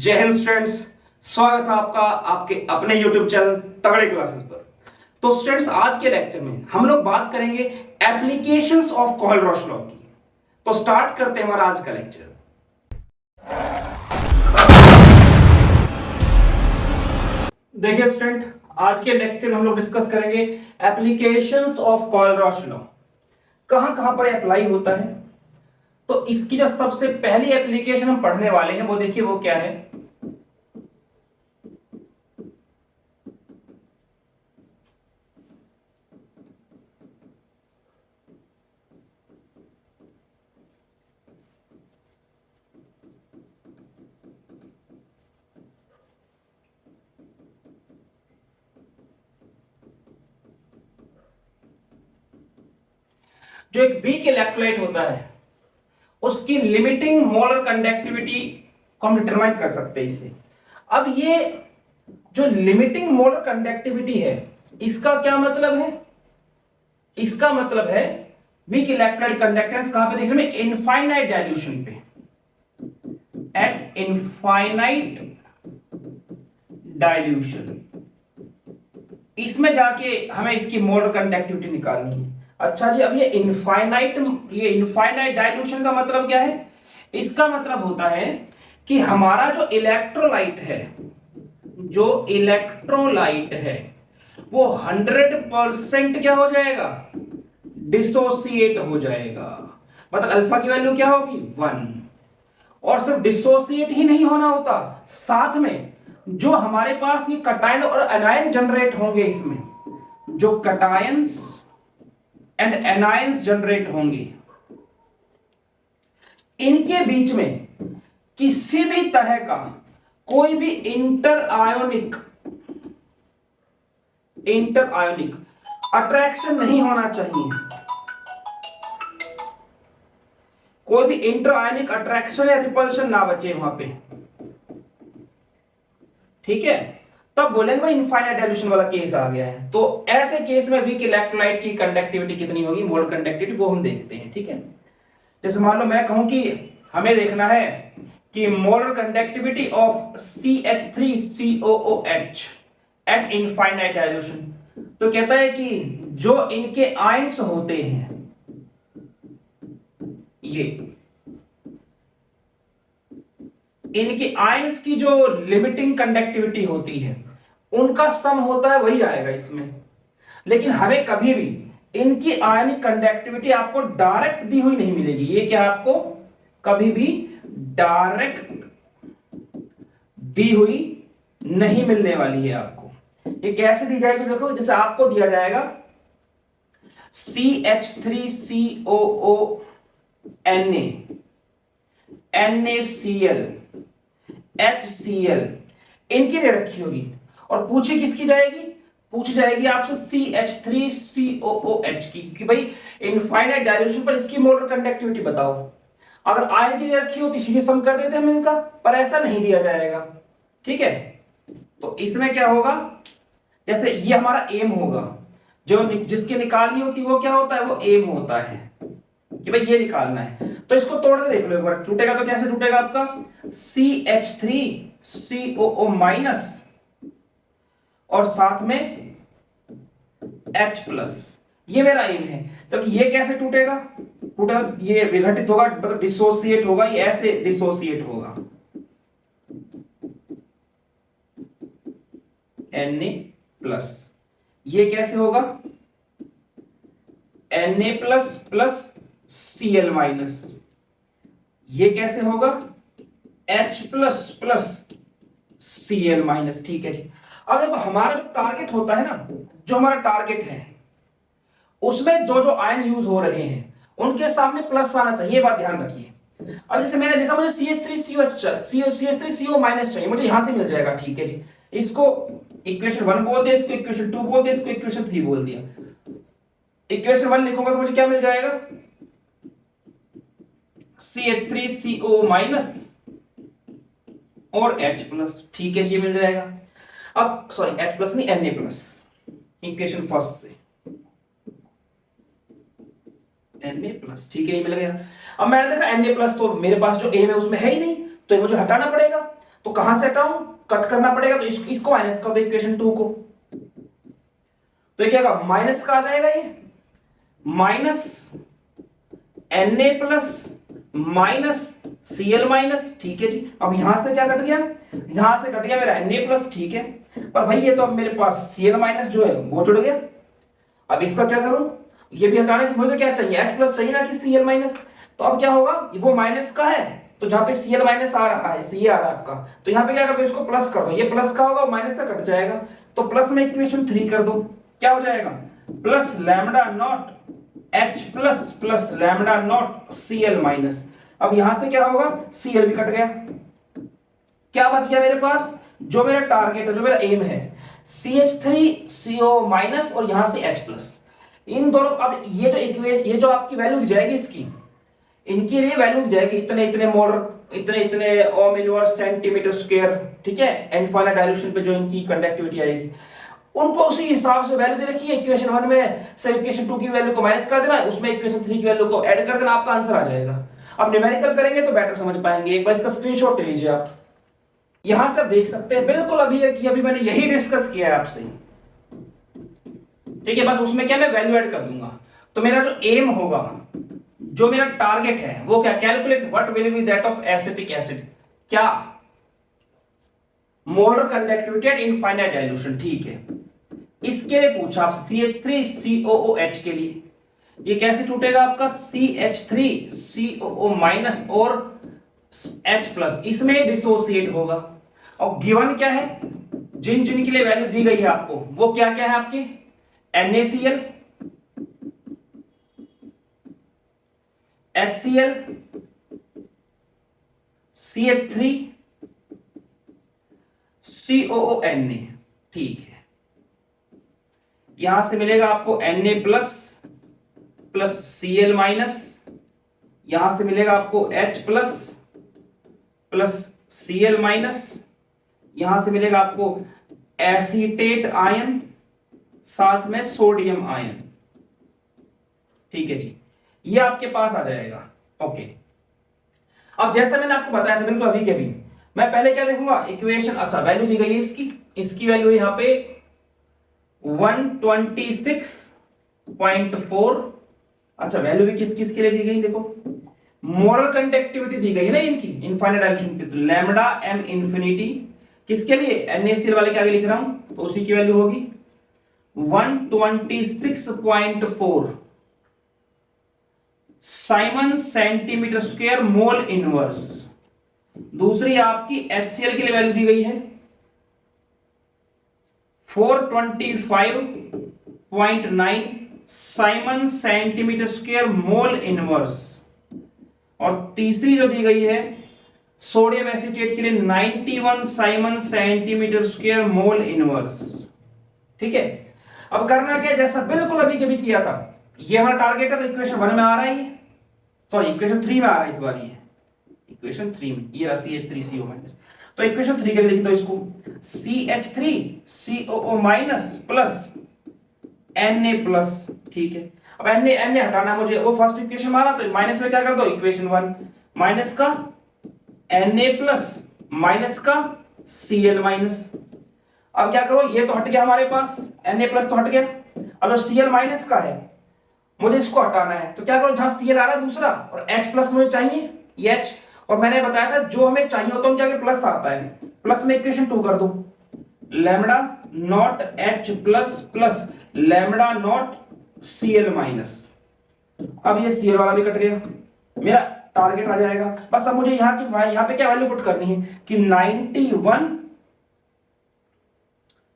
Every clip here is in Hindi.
जय हिंद स्टूडेंट्स। स्वागत है आपका आपके अपने YouTube चैनल तगड़े क्लासेस पर। तो स्टूडेंट्स, आज के लेक्चर में हम लोग बात करेंगे एप्लीकेशंस ऑफ कोहलरॉश लॉ की। तो स्टार्ट करते हैं हमारा आज का लेक्चर। देखिए स्टूडेंट, आज के लेक्चर में हम लोग डिस्कस करेंगे एप्लीकेशंस ऑफ कोहलरॉश लॉ। कहां कहां पर अप्लाई होता है। तो इसकी जो सबसे पहली एप्लीकेशन हम पढ़ने वाले हैं वो देखिए वो क्या है। जो एक वीक इलेक्ट्रोलाइट होता है उसकी लिमिटिंग मोलर कंडक्टिविटी को हम डिटरमाइन कर सकते हैं इससे। अब ये जो लिमिटिंग मोलर कंडक्टिविटी है इसका क्या मतलब है। इसका मतलब है वीक इलेक्ट्रोलाइट कंडक्टेंस कहां पे देखने में, इनफाइनाइट डाइल्यूशन पे, एट इनफाइनाइट डाइल्यूशन। इसमें जाके हमें इसकी मोलर कंडक्टिविटी निकालनी है। अच्छा जी, अब ये इनफाइनाइट डाइल्यूशन का मतलब क्या है। इसका मतलब होता है कि हमारा जो इलेक्ट्रोलाइट है वो 100% क्या हो जाएगा, डिसोसिएट हो जाएगा। मतलब अल्फा की वैल्यू क्या होगी, 1। और सिर्फ डिसोसिएट ही नहीं होना होता, साथ में जो हमारे पास ये कटायन और एनायन जनरेट होंगे, इसमें जो कटायंस एंड एनायंस जनरेट होंगे, इनके बीच में किसी भी तरह का कोई भी इंटर आयोनिक अट्रैक्शन नहीं होना चाहिए। कोई भी इंटर आयोनिक अट्रैक्शन या रिपल्शन ना बचे वहां पे, ठीक है। तब बोलेंगे भाई इनफाइनाइट डाइल्यूशन वाला केस आ गया है। तो ऐसे केस में वीक इलेक्ट्रोलाइट की कंडक्टिविटी कितनी होगी, मोलर कंडक्टिविटी, वो हम देखते हैं, ठीक है। जैसे मान लो मैं कहूं कि हमें देखना है कि molar conductivity of CH3COOH eight infinite dilution. तो कहता है कि जो इनके आयंस होते हैं, ये इनके आयंस की जो लिमिटिंग कंडक्टिविटी होती है उनका सम होता है, वही आएगा इसमें। लेकिन हमें कभी भी इनकी आयनिक कंडक्टिविटी आपको डायरेक्ट दी हुई नहीं मिलेगी। ये क्या आपको कभी भी डायरेक्ट दी हुई नहीं मिलने वाली है आपको। ये कैसे दी जाएगी, देखो जैसे आपको दिया जाएगा CH3COO NaCl HCl, इनकी दे रखी होगी और पूछी किसकी जाएगी, पूछ जाएगी आपसे CH3COOH की, कि भाई इनफाइनाइट डाइल्यूशन पर इसकी मोलर कंडक्टिविटी बताओ। अगर आयन की दे रखी होती सीधे सम कर देते हम इनका, पर ऐसा नहीं दिया जाएगा, ठीक है। तो इसमें क्या होगा, जैसे ये हमारा एम होगा, जो जिसकी निकालनी होती है वो क्या होता है, वो एम होता है कि भाई ये निकालना है। तो इसको तोड़ के देख लो एक बार, टूटेगा तो कैसे टूटेगा आपका, CH3COO माइनस और साथ में H+, ये मेरा एम है। तो ये कैसे टूटेगा, ये विघटित होगा, मतलब डिसोसिएट होगा, ये ऐसे डिसोसिएट होगा, Na+। ये कैसे होगा, Na++Cl-। ये कैसे होगा, H++Cl-। ठीक है जी। अब देखो हमारा जो टारगेट होता है ना, जो हमारा टारगेट है उसमें जो जो आयन यूज हो रहे हैं उनके सामने प्लस आना चाहिए, ये बात ध्यान रखिए। अब जैसे मैंने देखा मुझे CH3CO माइनस चाहिए, मुझे यहां से मिल जाएगा, ठीक है जी। इसको इक्वेशन 1 बोल दिया, इसको इक्वेशन 2 बोल दिया, इसको इक्वेशन 3 बोल दिया। इक्वेशन 1 लिखूंगा तो मुझे क्या मिल जाएगा, CH3CO माइनस और H+, ठीक है जी, मिल जाएगा। अब सॉरी H+ नहीं, Na+, इक्वेशन फर्स्ट से Na+, ठीक है, ये मिल गया। अब मैंने देखा Na+, तो मेरे पास जो एम है उसमें है ही नहीं, तो ये मुझे हटाना पड़ेगा। तो कहां से हटाऊं, कट करना पड़ेगा, तो इसको माइनस कर दो इक्वेशन 2 को, तो ये क्या होगा, माइनस का आ जाएगा, ये minus Na plus minus Cl minus, ठीक है जी। अब यहां से क्या कट गया, यहां से कट गया मेरा Na प्लस, ठीक है, पर भाई ये तो अब मेरे पास Cl माइनस जो है वो जुड़ गया। अब इसका क्या करूं, ये भी हटाने के मुझे क्या चाहिए, H प्लस चाहिए ना कि Cl माइनस। तो अब क्या होगा, वो माइनस का है, तो जहां पे Cl माइनस आ रहा है, ये आ रहा है आपका, तो यहां पे क्या कर दो, इसको प्लस कर दो, ये प्लस का होगा, माइनस का कट जाएगा, तो प्लस में इक्वेशन 3 कर दो, क्या हो जाएगा, plus lambda not H plus plus lambda naught Cl minus. अब यहां से क्या होगा, Cl भी कट गया, क्या बच गया मेरे पास, जो मेरा टारगेट है, जो मेरा एम है, CH3CO माइनस और यहां से H प्लस, इन दोनों। अब ये जो आपकी वैल्यू दी जाएगी इसकी, इनकी लिए वैल्यू दी जाएगी इतने इतने मोल, इतने इतने ओम इनवर्स सेंटीमीटर स्क्वायर, ठीक है, इनफाइनाइट डाइल्यूशन पे जो इनकी कंडक्टिविटी आएगी, उनको उसी हिसाब से वैल्यू दे रखी है। इक्वेशन 1 में से इक्वेशन 2 की वैल्यू को माइनस कर देना, उसमें इक्वेशन 3 की वैल्यू को ऐड कर देना, आपका आंसर आ जाएगा। अब न्यूमेरिकल करेंगे तो बेटर समझ पाएंगे, एक बार इसका स्क्रीनशॉट ले लीजिए आप, यहां से देख सकते हैं बिल्कुल अभी मैंने यही डिस्कस किया है आपसे, ठीक है, बस उसमें क्या मैं वैल्यू ऐड कर दूंगा। तो मेरा जो एम होगा, जो मेरा टारगेट है, वो क्या, calculate what will be that of acetic acid, क्या, molar conductivity at infinite dilution, ठीक है। इसके लिए पूछा आपसे CH3COOH के लिए, ये कैसे टूटेगा आपका, CH3COO माइनस और H प्लस, इसमें डिसोसिएट होगा। और गिवन क्या है, जिन जिन के लिए वैल्यू दी गई है आपको, वो क्या क्या है आपके, NaCl, HCl, CH3, COONA, ठीक है। यहां से मिलेगा आपको Na plus plus Cl minus, यहां से मिलेगा आपको H plus plus Cl minus, यहां से मिलेगा आपको एसीटेट आयन, साथ में सोडियम आयन, ठीक है जी, ये आपके पास आ जाएगा। ओके, अब जैसे मैंने आपको बताया था बिल्कुल अभी के अभी, मैं पहले क्या देखूंगा, इक्वेशन, अच्छा वैल्यू दी गई है इसकी वैल्यू यहां पे 126.4, अच्छा वैल्यू भी किस किस के लिए दी गई, देखो मोलर कंडक्टिविटी दी गई है ना इनकी, इनफाइनाइट डाइल्यूशन की, तो लैम्डा m इंफिनिटी किसके लिए, NaCl वाले के आगे लिख रहा हूं, तो उसी की वैल्यू होगी 126.4 Simon centimetre square mole inverse. दूसरी आपकी HCl के लिए वैल्यू दी गई है 425.9 Simon centimetre square mole inverse. और तीसरी जो दी गई है सोडियम एसीटेट के लिए 91 Simon centimetre square mole inverse, ठीक है। अब करना क्या, जैसा बिल्कुल अभी कभी किया था, ये हमारा टारगेट है, तो इक्वेशन 1 में आ रहा है, सॉरी इक्वेशन 3 में आ रहा है इस बार, ये इक्वेशन 3 में ये रहा CH3CO माइनस, तो इक्वेशन 3 के लिए लिख दो इसको, CH3COO minus plus Na plus, ठीक है। अब Na हटाना मुझे, वो फर्स्ट इक्वेशन मारा, तो माइनस में क्या कर दो, इक्वेशन 1 माइनस का Na प्लस माइनस का Cl माइनस। अब क्या करो, ये तो हट गया हमारे पास, Na प्लस तो हट गया, अब जो Cl माइनस का है मुझे इसको हटाना है, तो क्या करो, जहां Cl आ रहा है दूसरा और H प्लस मुझे चाहिए, ये H, और मैंने बताया था जो हमें चाहिए होता है क्या प्लस आता है, प्लस में इक्वेशन 2 कर दो, lambda naught H plus plus lambda naught Cl minus. अब ये Cl वाला भी कट गया, मेरा टारगेट आ जाएगा। बस अब मुझे यहां पे क्या वैल्यू पुट करनी है कि 91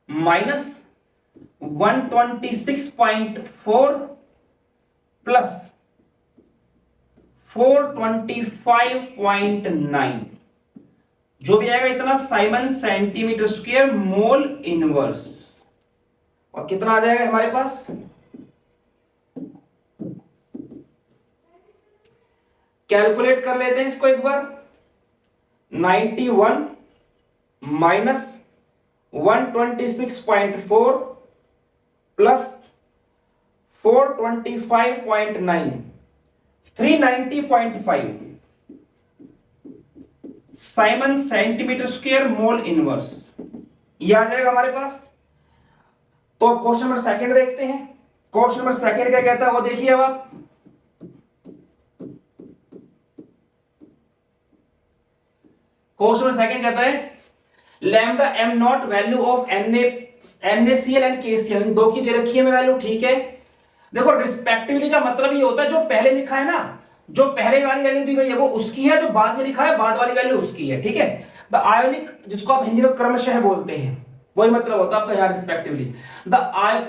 माइनस 126.4 प्लस 425.9, जो भी आएगा इतना Simon centimetre square mole inverse. और कितना आ जाएगा हमारे पास, कैलकुलेट कर लेते हैं इसको एक बार, 91 minus 126.4 plus 425.9, 390.5 Simon centimetre square mole inverse, ये आ जाएगा हमारे पास। तो क्वेश्चन नंबर सेकंड देखते हैं। क्वेश्चन नंबर सेकंड क्या कहता है वो देखिए। अब आप क्वेश्चन नंबर सेकंड कहता है lambda M not value of NaCl and KCl, दो की दे रखी है वैल्यू, ठीक है। देखो रिस्पेक्टिवली का मतलब ये होता है जो पहले लिखा है ना, जो पहले वाली वैल्यू दी गई है वो उसकी है, जो बाद में लिखा है बाद वाली वैल्यू उसकी है, ठीक है। द आयोनिक, जिसको आप हिंदी में क्रमशः बोलते हैं, वही मतलब होता है आपका यहाँ रिस्पेक्टिवली। द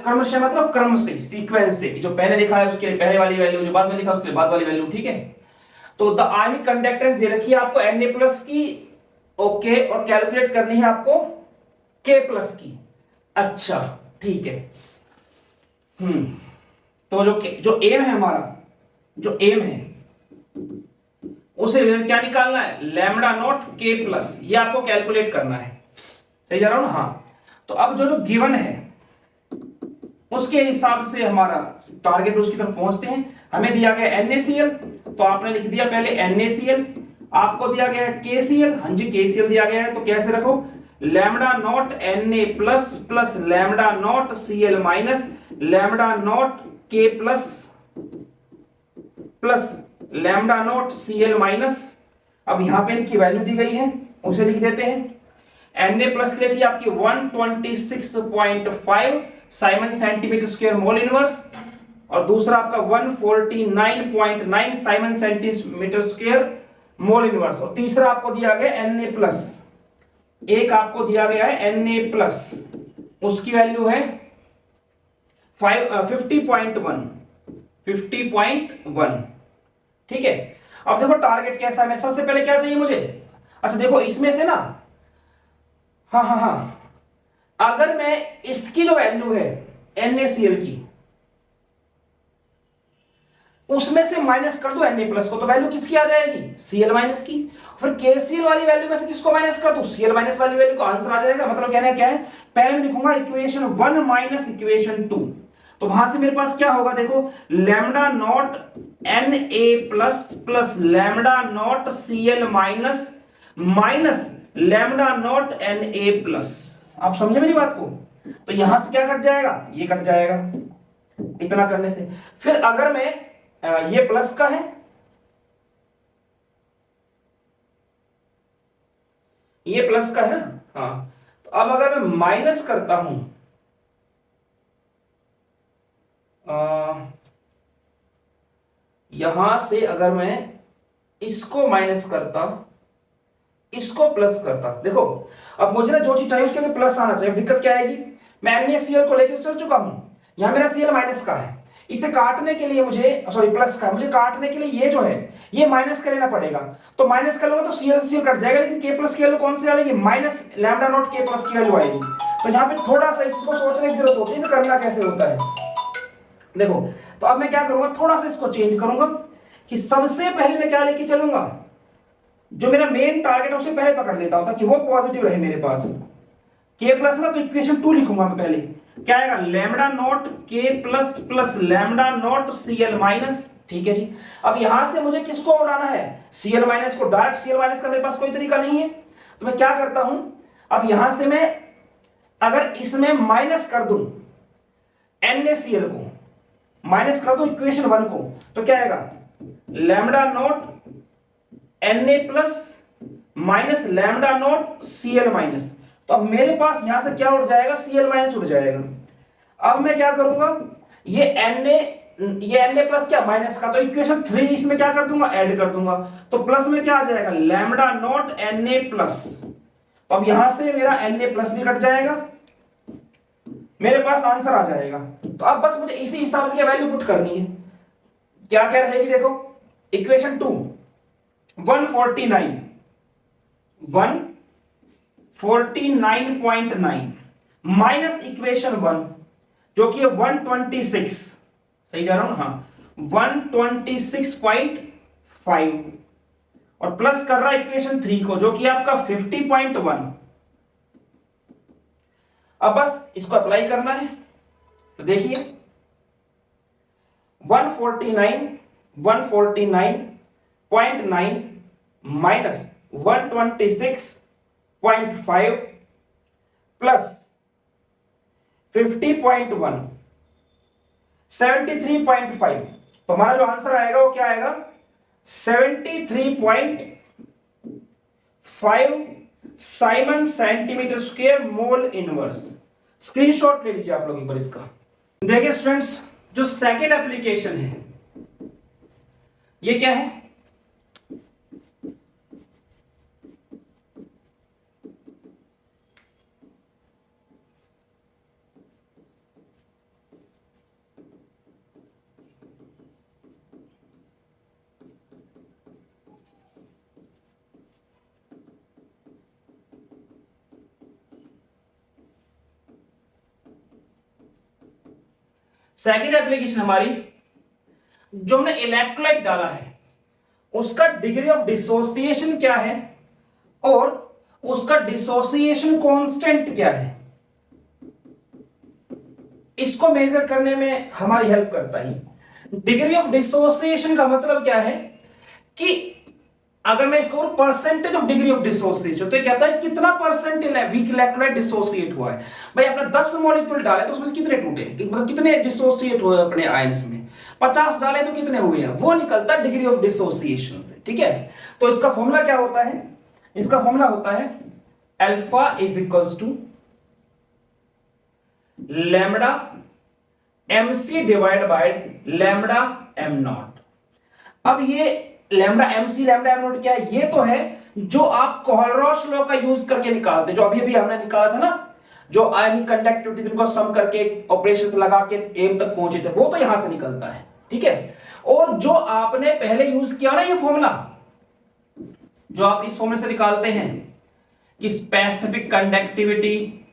क्रमशः मतलब क्रम से, सीक्वेंस से, जो पहले लिखा है उसके लिए पहले वाली वैल्यू, जो बाद में लिखा है उसके लिए बाद वाली वैल्यू, ठीक है। तो द आयोनिक कंडक्टेंस दे रखी है आपको Na+ की, ओके, और कैलकुलेट करनी है आपको K+ की। अच्छा ठीक है। तो जो एम है हमारा, जो एम है उसे क्या निकालना है, लैम्डा नॉट K+, ये आपको कैलकुलेट करना है। सही जा रहा हूं ना? हाँ। तो अब जो गिवन है उसके हिसाब से हमारा टारगेट उसकी तरफ पहुंचते हैं। हमें दिया गया NaCl, तो आपने लिख दिया पहले NaCl। आपको दिया गया है KCl, हाँ जी KCl दिया गया है, तो कैसे रखो, lambda naught Na+ plus lambda naught Cl minus lambda not K+ plus lambda naught Cl minus. अब यहां पे इनकी वैल्यू दी गई है, उसे लिख देते हैं। Na+ के लिए थी आपकी 126.5 Simon centimetre square mole inverse, और दूसरा आपका 149.9 Simon centimetre square mole inverse, और तीसरा आपको दिया गया Na+, एक आपको दिया गया है Na+, उसकी वैल्यू है 50.1, ठीक है। अब देखो टारगेट कैसा है, सबसे पहले क्या चाहिए मुझे, अच्छा देखो इसमें से ना, हाँ, अगर मैं इसकी जो वैल्यू है NaCl की, उसमें से माइनस कर दो Na+ को, तो वैल्यू किसकी आ जाएगी, Cl- की। फिर KCl वाली वैल्यू में से किसको माइनस कर दो, Cl- वाली वैल्यू को, आंसर आ जाएगा। मतलब कहना क्या है, पहले मैं लिखूंगा इक्वेशन 1 माइनस इक्वेशन 2, तो वहां से मेरे पास क्या होगा, देखो lambda naught Na+ plus lambda naught Cl minus minus lambda not Na+। आप समझे मेरी बात को? तो यहां से क्या कट जाएगा, ये कट जाएगा इतना करने से। फिर अगर मैं ये प्लस का है, ये प्लस का है ना, हाँ, तो अब अगर मैं माइनस करता हूं, यहां से अगर मैं इसको माइनस करता, इसको प्लस करता, देखो अब मुझे ना जो चीज चाहिए उसके लिए प्लस आना चाहिए। दिक्कत क्या आएगी, मैं NaCl को लेकर चल चुका हूं, यहां मेरा Cl- का है, इसे काटने के लिए मुझे, सॉरी प्लस का, मुझे काटने के लिए ये जो है ये माइनस कर लेना पड़ेगा। तो माइनस कर लूंगा तो Cl कट जाएगा, लेकिन K+ की वैल्यू कौन सी आएगी, माइनस लैम्डा नॉट K+ की वैल्यू आएगी। तो यहाँ पे थोड़ा सा इसको सोचने की जरूरत होती है, इसे करना कैसे होता है। देखो तो अब मैं क्या करूंगा, थोड़ा सा इसको चेंज करूंगा कि सबसे पहले मैं क्या लेके चलूंगा, जो मेरा मेन टारगेट है उसे पहले पकड़ लेता हूं ताकि वो पॉजिटिव रहे मेरे पास। K+ ना, तो इक्वेशन 2 लिखूंगा मैं पहले, क्या आएगा, lambda naught K+ plus lambda naught Cl-, ठीक है जी। अब यहां से मुझे किसको उड़ाना है, Cl- को। डायरेक्ट Cl- का मेरे पास कोई तरीका नहीं है, तो मैं क्या करता हूं, अब यहां से मैं अगर इसमें माइनस कर दूं NaCl को, माइनस कर दूं इक्वेशन 1 को, तो क्या आएगा, lambda naught Na+ minus lambda naught Cl-। तो अब मेरे पास यहां से क्या उड़ जाएगा, Cl- उड़ जाएगा। अब मैं क्या करूंगा, ये Na+ क्या, माइनस का, तो इक्वेशन 3 इसमें क्या कर दूंगा, ऐड कर दूंगा, तो प्लस में क्या आ जाएगा, लैम्डा नॉट Na+। तो अब यहां से मेरा Na+ भी कट जाएगा, मेरे पास आंसर आ जाएगा। तो अब बस मुझे इसी हिसाब से वैल्यू पुट करनी है। क्या क्या रहेगी, देखो इक्वेशन 2 149.9 माइनस इक्वेशन 1 जो कि है 126, सही जा रहा हूं, हाँ 126.5, और प्लस कर रहा है इक्वेशन 3 को जो कि आपका 50.1। अब बस इसको अप्लाई करना है, तो देखिए 149.9 माइनस 126.5 प्लस 50.1 73.5, तो हमारा जो आंसर आएगा वो क्या आएगा 73.5 Simon centimetre square mole inverse. Screenshot ले लीजिए आप लोग एक बार इसका। देखिए स्टूडेंट्स, जो सेकेंड एप्लीकेशन है ये क्या है, सेकेंड एप्लीकेशन हमारी जो हमने इलेक्ट्रोलाइट डाला है उसका डिग्री ऑफ डिसोसिएशन क्या है और उसका डिसोसिएशन कांस्टेंट क्या है, इसको मेजर करने में हमारी हेल्प करता है। डिग्री ऑफ डिसोसिएशन का मतलब क्या है कि अगर मैं इसको percentage of degree of dissociation, तो ये कहता है कितना परसेंट वीक इलेक्ट्रोलाइट डिसोसिएट हुआ है। भाई आपने 10 मॉलिक्यूल डाले तो उसमें से कितने टूटे, मतलब कितने डिसोसिएट हुए अपने आयंस में, 50 डाले तो कितने हुए हैं, वो निकलता है डिग्री ऑफ डिसोसिएशन से। ठीक है, तो इसका फॉर्मूला क्या होता है, इसका फॉर्मूला होता है alpha is equals to lambda mc divide by lambda m naught. अब ये lambda mc lambda m naught क्या है, ये तो है जो आप कोहलरॉश लॉ का यूज करके निकालते, जो अभी अभी हमने निकाला था ना, जो आयनिक कंडक्टिविटी जिनको सम करके ऑपरेशंस लगा के एम तक पहुंचे थे, वो तो यहां से निकलता है। ठीक है, और जो आपने पहले यूज किया ना ये फॉर्मूला, जो आप इस फॉर्मूले से निकालते हैं कि specific conductivity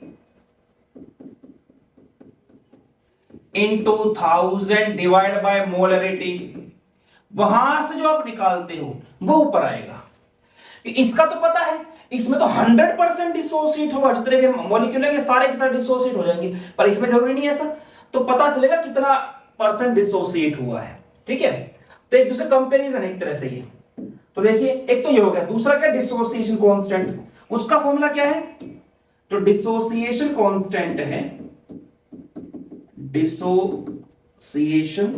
into 1000 divide by molarity, वहां से जो आप निकालते हो वो ऊपर आएगा। इसका तो पता है, इसमें तो 100% डिसोसिएट होगा, जितने भी मॉलिक्यूल है सारे के सारे डिसोसिएट हो जाएंगे, पर इसमें जरूरी नहीं है ऐसा, तो पता चलेगा कितना परसेंट डिसोसिएट हुआ है। ठीक है, तो एक दूसरे कंपैरिजन है एक तरह से ये। तो देखिए एक तो ये हो गया, दूसरा क्या डिसोसिएशन कांस्टेंट, उसका फॉर्मूला क्या है, जो डिसोसिएशन कांस्टेंट है, dissociation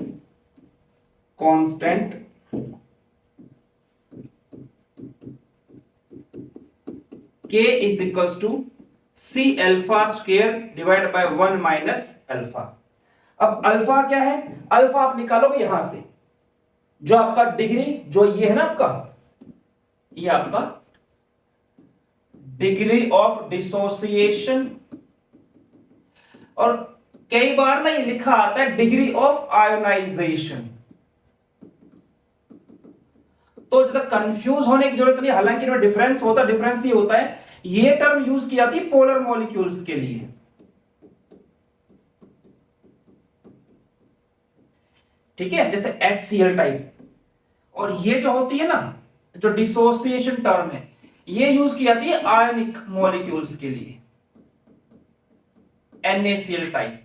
constant K is equals to C alpha square divide by 1 minus alpha. अब अल्फा क्या है, अल्फा आप निकालोगे यहां से, जो आपका डिग्री जो ये है ना आपका, ये आपका डिग्री ऑफ डिसोसिएशन, और कई बार ना ये लिखा आता है डिग्री ऑफ आयोनाइजेशन, तो ज्यादा कंफ्यूज होने की जरूरत नहीं, हालांकि इनमें डिफरेंस होता है। डिफरेंस ये होता है, ये टर्म यूज की जाती है पोलर मॉलिक्यूल्स के लिए। ठीक है, जैसे HCl टाइप, और ये जो होती है ना जो डिसोसिएशन टर्म है, ये यूज की जाती है आयनिक मॉलिक्यूल्स के लिए, NaCl टाइप।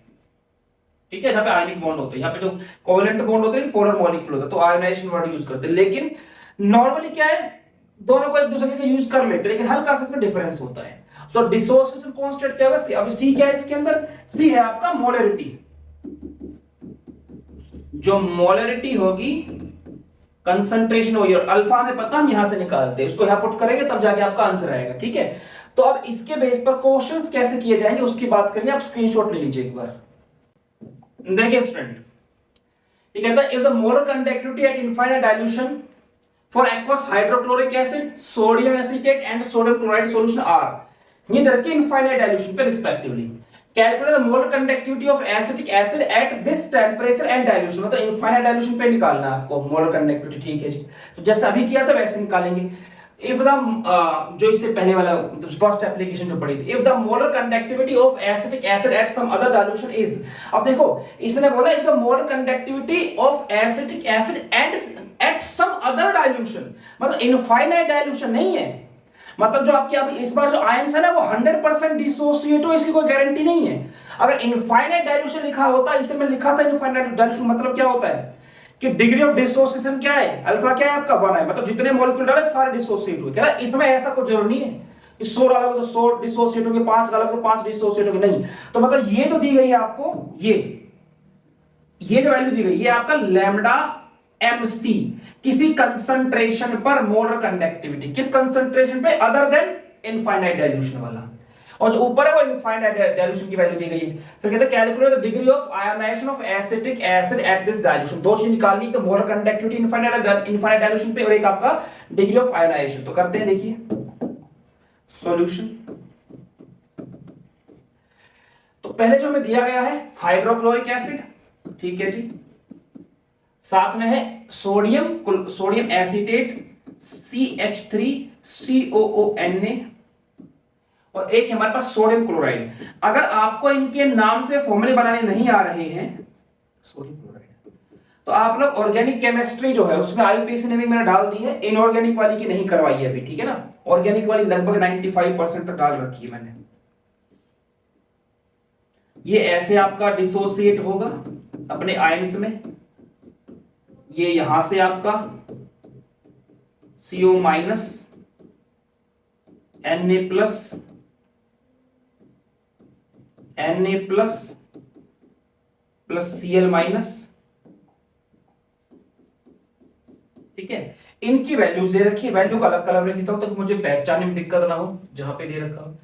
ठीक है, जहां पे आयनिक बॉन्ड होते हैं, यहां पे जो कोवेलेंट बॉन्ड होते हैं पोलर मॉलिक्यूल होता है, तो आयोनाइजेशन वर्ड यूज करते हैं। लेकिन नॉर्मली क्या है, दोनों को एक दूसरे का यूज कर लेते हैं, लेकिन हल्का सा इसमें डिफरेंस होता है। तो डिसोसिएशन कांस्टेंट क्या होगा, अब C क्या है इसके अंदर, C है आपका मोलरिटी, जो मोलरिटी होगी कंसंट्रेशन होगी, और अल्फा में पता हम यहां से निकालते हैं, उसको यहां पुट करेंगे तब जाके आपका आंसर आएगा। ठीक है, तो अब इसके बेस पर क्वेश्चंस कैसे किए जाएंगे उसकी बात करेंगे। आप स्क्रीनशॉट ले लीजिए एक बार। देखिए स्टूडेंट, ये कहता है if the molar conductivity at infinite dilution for aqueous hydrochloric acid, sodium acetate and sodium chloride solution are neither के इनफाइनाइट डाइल्यूशन पे respectively, calculate the molar conductivity of acetic acid at this temperature and dilution, मतलब इनफाइनाइट डाइल्यूशन पे निकालना है आपको मोलर कंडक्टिविटी। ठीक है जी, तो जैसे अभी किया था वैसे निकालेंगे। इफ द जो इससे पहले वाला फर्स्ट एप्लीकेशन जो पढ़ी थी, if the molar conductivity of acetic acid at some other dilution is, अब देखो इसने बोला if the molar conductivity of acetic acid and at some other dilution, मतलब इनफाइनाइट डाइल्यूशन नहीं है, मतलब जो आपके अब इस बार जो आयंस है ना वो 100% डिसोसिएट हो, इसकी कोई गारंटी नहीं है। अगर इनफाइनाइट डाइल्यूशन लिखा होता, इसे मैं लिखा था इनफाइनाइट डाइल्यूशन, मतलब क्या होता है कि डिग्री ऑफ डिसोसिएशन क्या है, अल्फा क्या है आपका 1 है, मतलब जितने मॉलिक्यूल डाले सारे डिसोसिएट हुए। कह रहा है इसमें ऐसा कुछ जरूरी नहीं है कि 100 डालोगे तो 100 डिसोसिएट होंगे, 5 डालोगे तो 5 डिसोसिएट होंगे, नहीं। तो मतलब ये जो दी गई है आपको, ये जो वैल्यू दी गई है आपका लैम्डा एमसी, किसी कंसंट्रेशन पर मोलर कंडक्टिविटी, किस कंसंट्रेशन पे, अदर देन इनफाइनाइट डाइल्यूशन वाला, और जो ऊपर है वो इनफाइनाइट डाइल्यूशन की वैल्यू दी गई है। फिर कहते हैं calculate the degree of ionization of acetic acid at this dilution. दो चीज निकालनी, तो मोलर कंडक्टिविटी इनफाइनाइट डाइल्यूशन पे और एक आपका डिग्री ऑफ आयोनाइजेशन। तो करते हैं, देखिए सॉल्यूशन। तो पहले जो हमें दिया गया है हाइड्रोक्लोरिक एसिड, ठीक है जी, साथ में है सोडियम एसीटेट CH3COONA, और एक हमारे पास सोडियम क्लोराइड। अगर आपको इनके नाम से फॉर्मूले बनाने नहीं आ रहे हैं सोडियम क्लोराइड, तो आप लोग ऑर्गेनिक केमिस्ट्री जो है उसमें आईपीएसी ने भी मैंने डाल दी है, इनऑर्गेनिक वाली की नहीं करवाई है अभी, ठीक है ना। ऑर्गेनिक वाली लगभग 95% तक डाल रखी है मैंने। ये ऐसे आपका डिसोसिएट होगा अपने आयंस में, ये यहां से आपका CO minus Na plus Cl minus, ठीक है। इनकी वैल्यूज दे रखी है, वैल्यू का अलग कलर में देता हूं तो मुझे पहचानने में दिक्कत ना हो। जहां पे दे रखा हो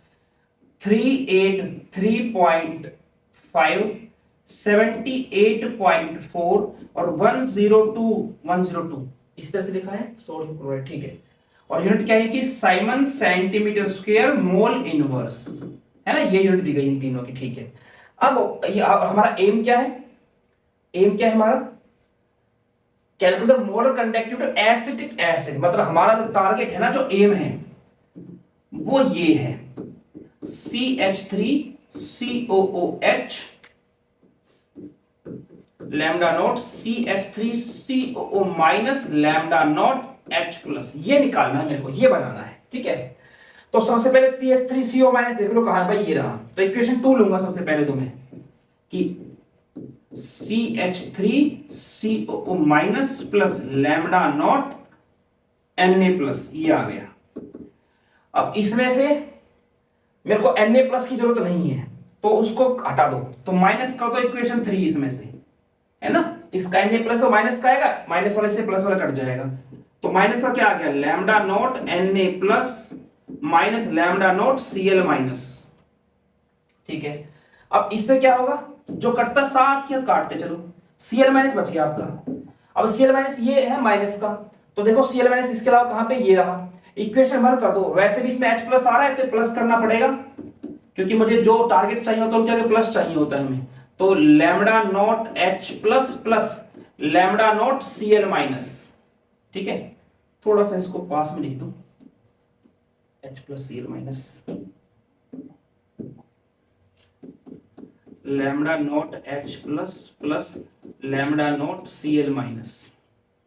383.5, 78.4 और 102 इस तरह से लिखा है सोडियम क्लोराइड, ठीक है। और यूनिट क्या है कि Simon centimetre square mole inverse, है ना, ये यूनिट दी गई इन तीनों की, ठीक है। अब हमारा एम क्या है, एम क्या है हमारा, calculate the molar conductivity acetic acid, मतलब हमारा जो टारगेट है ना, जो एम है वो ये है CH3COOH lambda naught CH3CO minus lambda not H plus, ये निकालना है मेरे को, ये बनाना है, ठीक है। तो सबसे पहले CH3CO माइनस देख लो कहां है भाई, ये रहा। तो इक्वेशन 2 लूंगा सबसे पहले तो मैं कि CH3CO minus plus lambda not Na plus, ये आ गया। अब इसमें से मेरे को Na प्लस की जरूरत नहीं है तो उसको हटा दो, तो माइनस कर दो इक्वेशन 3 इसमें से, है ना। इसका Na प्लस और माइनस का आएगा, माइनस वाले से प्लस वाला कट जाएगा, तो माइनस का क्या आ गया, lambda naught Na plus minus lambda naught Cl minus, ठीक है। अब इससे क्या होगा, जो कटता साथ के काटते चलो, Cl माइनस बच गया आपका। अब Cl माइनस ये है माइनस का, तो देखो Cl माइनस इसके अलावा कहां पे, ये रहा। इक्वेशन भर कर दो, वैसे भी इसमें H प्लस आ रहा है तो प्लस करना पड़ेगा, क्योंकि मुझे जो टारगेट चाहिए होता है उनके आगे प्लस चाहिए होता है हमें। तो lambda naught H plus plus lambda naught Cl minus, ठीक है। थोड़ा सा इसको पास में लिख दो, H plus Cl minus lambda not H plus plus lambda naught Cl minus.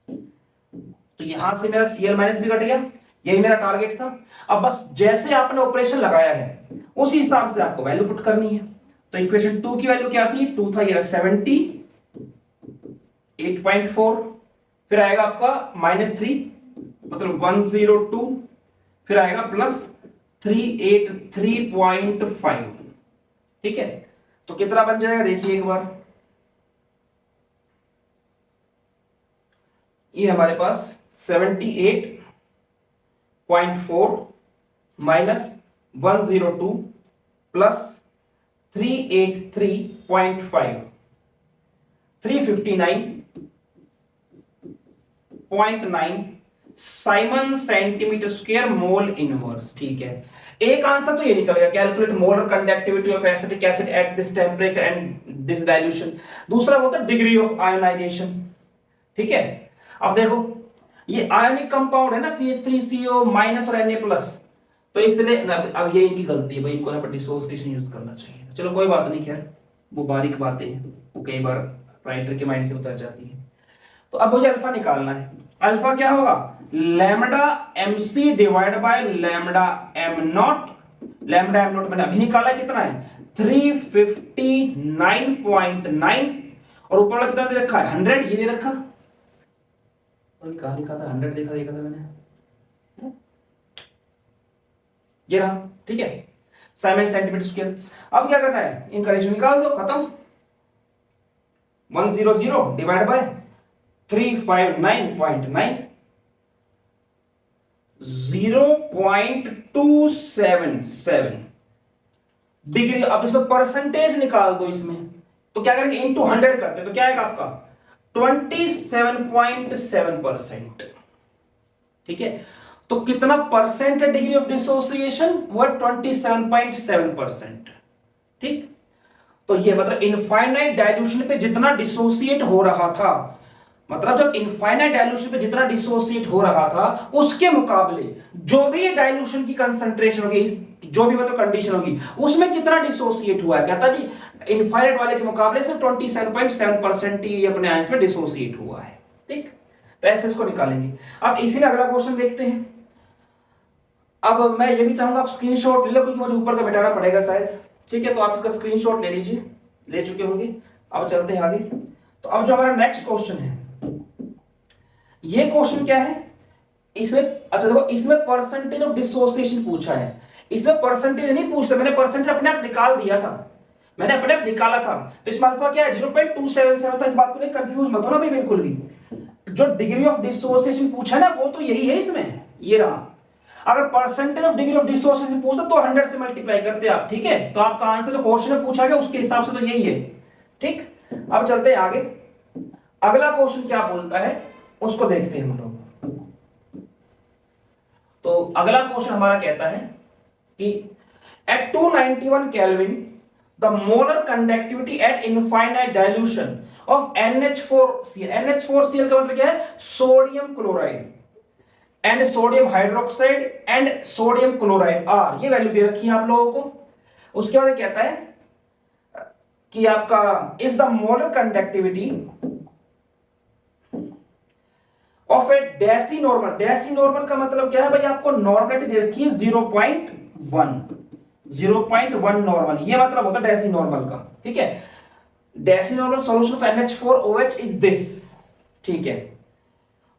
तो यहां से मेरा Cl माइनस भी कट गया, यही मेरा टारगेट था। अब बस जैसे आपने ऑपरेशन लगाया है उसी हिसाब से आपको वैल्यू पुट करनी है। तो इक्वेशन 2 की वैल्यू क्या थी, 2 था, ये 78.4, फिर आएगा आपका -3 मतलब 102, फिर आएगा प्लस 383.5, ठीक है। तो कितना बन जाएगा देखिए एक बार, ये हमारे पास 78.4 minus 102 plus 383.5, 359.9 Simon centimetre square mole inverse, ठीक है। एक आंसर तो ये निकल गया, calculate molar conductivity of acetic acid at this temperature and this dilution. दूसरा होता है डिग्री ऑफ आयोनाइजेशन, ठीक है। अब देखो ये आयोनिक कंपाउंड है ना, CH3CO माइनस और Na प्लस, तो इसलिए अब ये इनकी गलती है भाई, इनको यहाँ पर डिसोसिएशन यूज करना चाहिए। चलो कोई बात नहीं, खैर वो बारीक बातें हैं, वो कई बार राइटर के माइंड से उतर जाती है। तो अब मुझे अल्फा निकालना है। अल्फा क्या होगा, lambda MC divide by lambda M not. Lambda M not मैंने अभी निकाला, कितना है 359.9, और ऊपर वाला कितना दे रखा है 100, ये दे रखा, कहाँ लिखा था, 100 देखा था मैंने, ये रहा, ठीक है, साइमन सेंटीमीटर स्क्वायर। अब क्या करना है, इनका रेशियो निकाल दो, खत्म। 100 डिवाइड बाय 359.9, 0.277 डिग्री। अब इसमें परसेंटेज निकाल दो इसमें, तो क्या करेंगे, इंटू 100 करते, तो क्या आएगा आपका 27.7%। ठीक है, तो कितना परसेंट है डिग्री ऑफ डिसोसिएशन, वो 27.7%। ठीक, तो ये मतलब इनफाइनाइट डाइल्यूशन पे जितना डिसोसिएट हो रहा था, मतलब जब इनफाइनाइट डाइल्यूशन पे जितना डिसोसिएट हो रहा था, उसके मुकाबले जो भी डाइल्यूशन की कंसंट्रेशन होगी, जो भी मतलब कंडीशन होगी, उसमें कितना डिसोसिएट हुआ है, कहता जी इनफाइनाइट वाले के मुकाबले से 27.7% ही अपने आंसर में डिसोसिएट हुआ है। ठीक, तो ऐसे इसको निकालेंगे। अब इसीलिए अगला क्वेश्चन देखते हैं। अब मैं ये भी चाहूंगा आप स्क्रीनशॉट ले लो, क्योंकि मुझे ऊपर का मिटाना पड़ेगा शायद। ठीक है, तो आप इसका स्क्रीनशॉट ले लीजिए, ले चुके होंगे। अब चलते हैं आगे। तो अब जो हमारा नेक्स्ट क्वेश्चन है, ये क्वेश्चन क्या है, इसमें अच्छा देखो, इसमें परसेंटेज ऑफ डिसोसिएशन पूछा है। इसमें परसेंटेज नहीं पूछता, मैंने परसेंटेज अपने आप निकाल दिया था, मैंने अपने आप निकाला था। तो इसमें अल्फा क्या है, 0.277 था। इस बात को नहीं कंफ्यूज मत होना भाई बिल्कुल भी। जो डिग्री ऑफ डिसोसिएशन पूछा ना, वो तो यही है इसमें, ये रहा। अगर percentage of degree of dissociation पूछता तो 100 से मल्टीप्लाई करते आप। ठीक है, तो आपका आंसर जो क्वेश्चन में पूछा गया उसके हिसाब से तो यही है। ठीक, अब चलते हैं आगे। अगला क्वेश्चन क्या बोलता है उसको देखते हैं हम लोग। तो अगला क्वेश्चन हमारा कहता है कि at 291 kelvin the molar conductivity at infinite dilution of NH4Cl। NH4Cl का मतलब क्या है, sodium chloride and sodium hydroxide and sodium chloride are, ये वैल्यू दे रखी है आप लोगों को। उसके बाद कहता है कि आपका if the molar conductivity of a deci normal, deci normal का मतलब क्या है भाई, आपको नॉर्मलिटी दे रखी है 0.1 नॉर्मल, ये मतलब होता है डेसी नॉर्मल का। ठीक है, deci normal solution of NH4OH is this. ठीक है,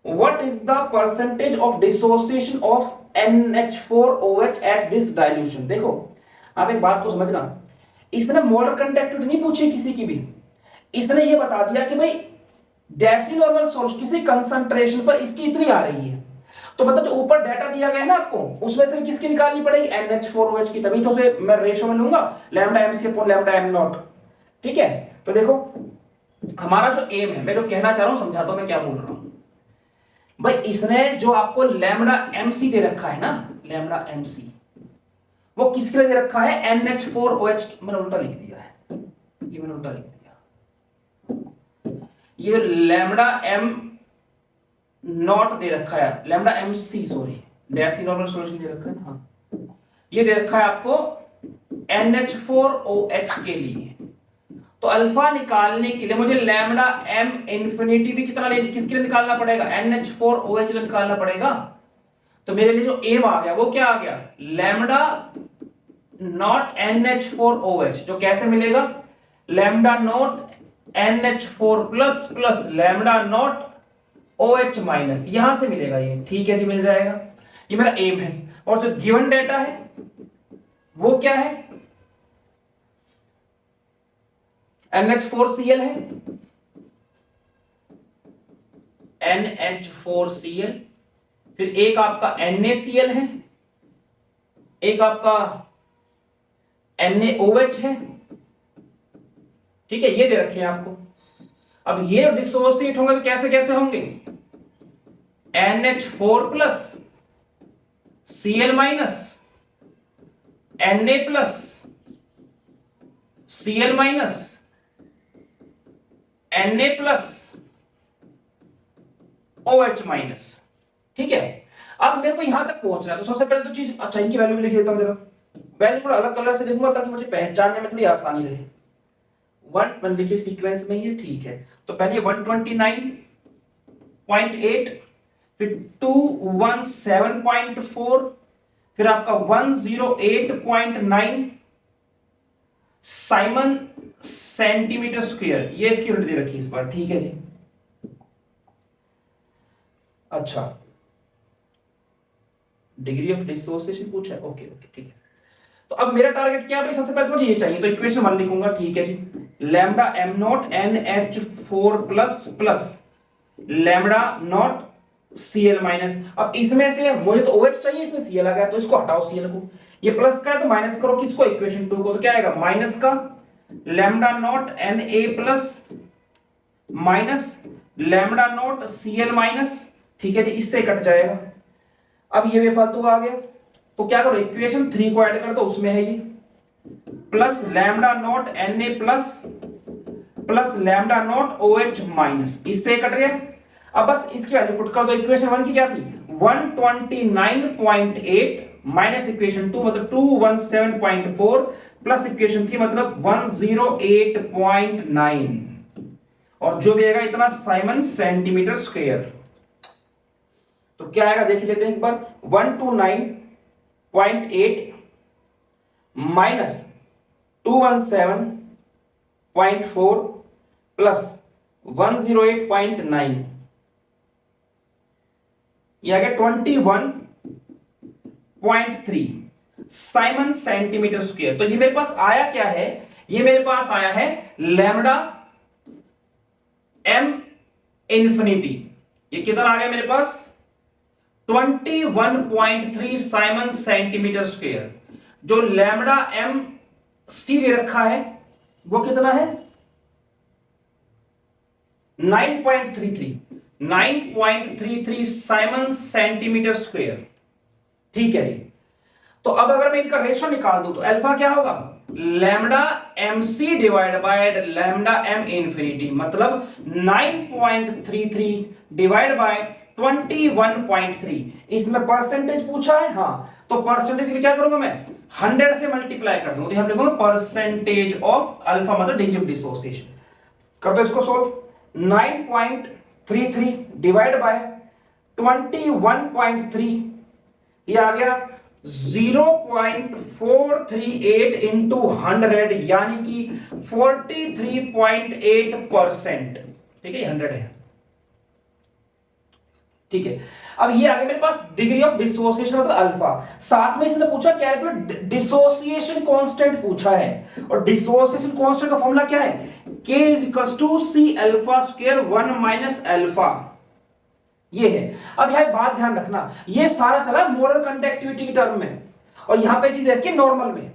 what is the percentage of dissociation of NH4OH at this dilution। देखो आप एक बात को समझना, इसने मोलर कंडक्टिविटी नहीं पूछी किसी की भी, इसने ये बता दिया कि भाई डेसी नॉर्मल सोल्यूशन किसी कंसंट्रेशन पर इसकी इतनी आ रही है। तो मतलब जो ऊपर डाटा दिया गया है ना आपको, उसमें से किसकी निकालनी पड़ेगी, NH4OH की, तभी तो उसे मैं रेशियो में लूंगा lambda MC upon lambda M not. ठीक है, तो देखो हमारा जो एम है, मैं जो कहना चाह रहा हूं समझाता हूं मैं क्या बोल रहा हूं भाई। इसने जो आपको लैम्डा MC दे रखा है ना, लैम्डा MC, वो किसके लिए दे रखा है, NH4OH। मैंने उल्टा लिख दिया है, ये मैंने उल्टा लिख दिया, ये लैम्डा M नॉट दे रखा है, lambda MC sorry, deci normal solution दे रखा है ना, हाँ, ये दे रखा है आपको NH4OH के लिए। तो अल्फा निकालने के लिए मुझे लैम्डा M इंफिनिटी भी कितना किसके लिए निकालना पड़ेगा, NH4OH के लिए निकालना पड़ेगा। तो मेरे लिए जो एम आ गया वो क्या आ गया, लैम्डा नॉट NH4OH, जो कैसे मिलेगा, lambda naught NH4 plus plus lambda naught OH minus, यहां से मिलेगा ये। ठीक है जी, मिल जाएगा, ये मेरा एम है। और जो गिवन डेटा है वो क्या है, NH4Cl है, NH4Cl, फिर एक आपका NaCl है, एक आपका NaOH है। ठीक है, ये दे रखे हैं आपको। अब ये डिसोसिएट होंगे तो कैसे कैसे होंगे, NH4 plus Cl minus Na plus Cl minus Na plus OH minus. ठीक है, अब मेरे को यहां तक पहुंचना है, तो सबसे पहले तो चीज, अच्छा इनकी वैल्यू भी लिख देता हूं, मेरा वैल्यू थोड़ा अलग कलर से लिखूंगा ताकि मुझे पहचानने में थोड़ी आसानी रहे। 1 लिखिए सीक्वेंस में, ये ठीक है। तो पहले 129.8, फिर 217.4, फिर आपका 108.9 साइमन सेंटीमीटर स्क्वायर, ये इसकी यूनिट दे रखी है इस बार। ठीक है जी, अच्छा, डिग्री ऑफ डिसोसिएशन पूछा है, ओके ओके ठीक है। तो अब मेरा टारगेट क्या है भाई, सबसे पहले तो मुझे ये चाहिए, तो इक्वेशन 1 लिखूंगा, ठीक है जी। Lambda M naught N H 4 plus plus lambda naught C L minus. अब इसमें से मुझे तो OH चाहिए, इसमें Cl आ गया तो इसको हटाओ Cl को, ये प्लस का है तो माइनस करो किसको, इक्वेशन 2 को, तो क्या आएगा माइनस का lambda naught N A plus minus lambda naught Cl minus, ठीक है जी, इससे कट जाएगा। अब ये बेफालतू आ गया तो क्या करो, इक्वेशन 3 को ऐड कर दो, उसमें है ये plus lambda naught N A plus plus lambda naught OH minus, इससे कट गया। अब बस इसकी वैल्यू पुट कर दो, इक्वेशन 1 की क्या थी 129.8 माइनस इक्वेशन 2 मतलब 217.4 प्लस इक्वेशन 3 मतलब 108.9 और जो भी आएगा इतना साइमन सेंटीमीटर स्क्वायर। तो क्या आएगा देख लेते हैं एक बार, 129.8 माइनस 217.4 प्लस 108.9, ये आ गया 21.3 साइमन सेंटीमीटर स्क्वायर। तो ये मेरे पास आया क्या है, ये मेरे पास आया है लैम्डा एम इंफिनिटी, ये कितना आ गया मेरे पास 21.3 साइमन सेंटीमीटर स्क्वायर। जो लैम्डा एम सी दे रखा है वो कितना है 9.33 साइमन सेंटीमीटर स्क्वायर, ठीक है जी। तो अब अगर मैं इनका रेशो निकाल दूं तो अल्फा क्या होगा lambda M C divide by lambda M infinity, मतलब 9.33 डिवाइड बाय 21.3। इसमें परसेंटेज पूछा है, हाँ, तो परसेंटेज की क्या करूंगा मैं 100 से मल्टीप्लाई कर दूंगा, तो यहां लिखूंगा परसेंटेज ऑफ अल्फा मतलब डिग्री ऑफ डिसोसिएशन। कर दो इसको सोल्व, 9.33 डिवाइड बाय 21.3, ये आ गया 0.438 इंटू 100 यानी कि 43.8%, ठीक है 100 है, ठीक है। अब ये आ गया मेरे पास डिग्री ऑफ डिसोसिएशन मतलब अल्फा। साथ में इसने पूछा कैलकुलेट डिसोसिएशन कांस्टेंट पूछा है, और डिसोसिएशन कांस्टेंट का फॉर्मूला क्या है K = C alpha square 1 minus alpha, ये है। अब यह बात ध्यान रखना, ये सारा चला मोलर कंडक्टिविटी की टर्म में, और यहां पे चीज देखिए नॉर्मल में,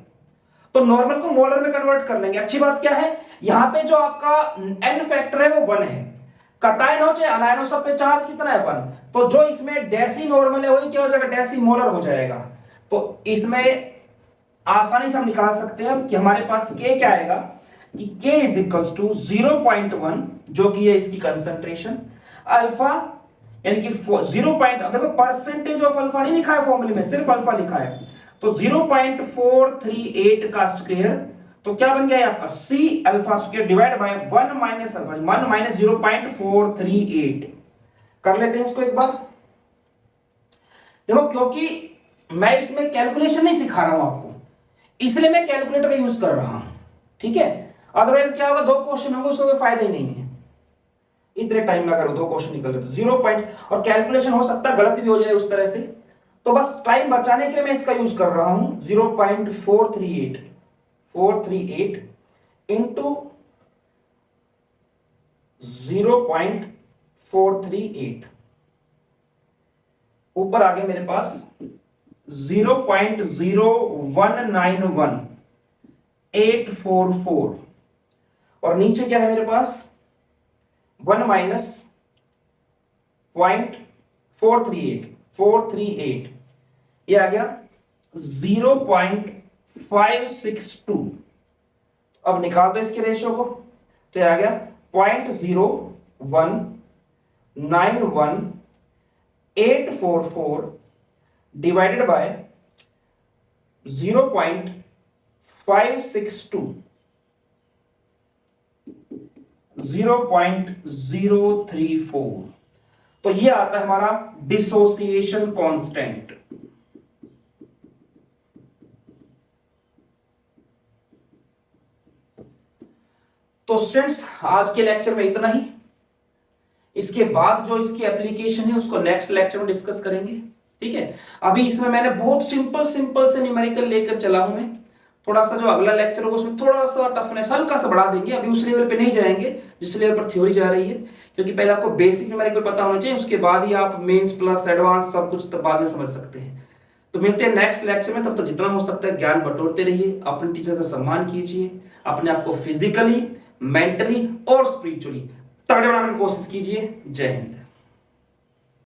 तो नॉर्मल को मोलर में कन्वर्ट कर लेंगे। अच्छी बात क्या है, यहां पे जो आपका n फैक्टर है वो 1 है, कटायन हो चाहे अनायन हो सब पे चार्ज कितना है 1, तो जो इसमें डेसी नॉर्मल है वही क्या हो जाएगा डेसी मोलर हो जाएगा। तो इसमें आसानी से हम निकाल सकते हैं कि हमारे पास K क्या आएगा कि K = 0.1 जो कि है इसकी कंसंट्रेशन, अल्फा यानी कि 0. देखो परसेंटेज ऑफ अल्फा नहीं लिखा है फॉर्मूले में, सिर्फ अल्फा लिखा है, तो 0.438 का स्क्वायर, तो क्या बन गया आपका C alpha square divide by 1 minus alpha, 1 minus 0.438। कर लेते हैं इसको एक बार। देखो क्योंकि मैं इसमें कैलकुलेशन नहीं सिखा रहा हूं आपको, इसलिए मैं कैलकुलेटर का यूज कर रहा हूं, ठीक है। अदरवाइज क्या होगा 2 क्वेश्चन होंगे उसका कोई फायदा ही नहीं है, इतने टाइम लगा 2 क्वेश्चन निकल रहे तो 0 पॉइंट, और कैलकुलेशन हो सकता है गलत भी हो जाए उस तरह से, तो बस टाइम बचाने के लिए मैं इसका यूज कर रहा हूं 0.438 इंटू 0.438, ऊपर आ गया मेरे पास 0.0191844, और नीचे क्या है मेरे पास 1 माइनस 0.438, ये आ गया 0.562। अब निकाल दो इसके रेशियो को, तो ये आ गया 0.0191844 डिवाइडेड बाय 0.562, 0.034। तो ये आता है हमारा डिसोसिएशन कांस्टेंट। तो स्टूडेंट्स आज के लेक्चर में इतना ही। इसके इसके बाद जो इसकी एप्लीकेशन है उसको नेक्स्ट लेक्चर में डिस्कस करेंगे। ठीक है, अभी इसमें मैंने बहुत सिंपल सिंपल से न्यूमेरिकल लेकर चला हूं मैं। थोड़ा सा जो अगला लेक्चर होगा उसमें थोड़ा सा टफनेस हल्का सा बढ़ा देंगे, अभी उस लेवल पे नहीं जाएंगे जिस लेवल पर थ्योरी जा रही है, क्योंकि पहले आपको बेसिक न्यूमेरिकल पता होना चाहिए, उसके बाद ही आप मेंस प्लस एडवांस सब कुछ तब बाद में समझ सकते हैं। तो मिलते हैं नेक्स्ट लेक्चर में, तब तक जितना हो सकता है ज्ञान बटोरते रहिए, अपने टीचर का सम्मान कीजिए, अपने आप को फिजिकली, मेंटली और स्पिरिचुअली तगड़े बनाने की कोशिश कीजिए। जय हिंद।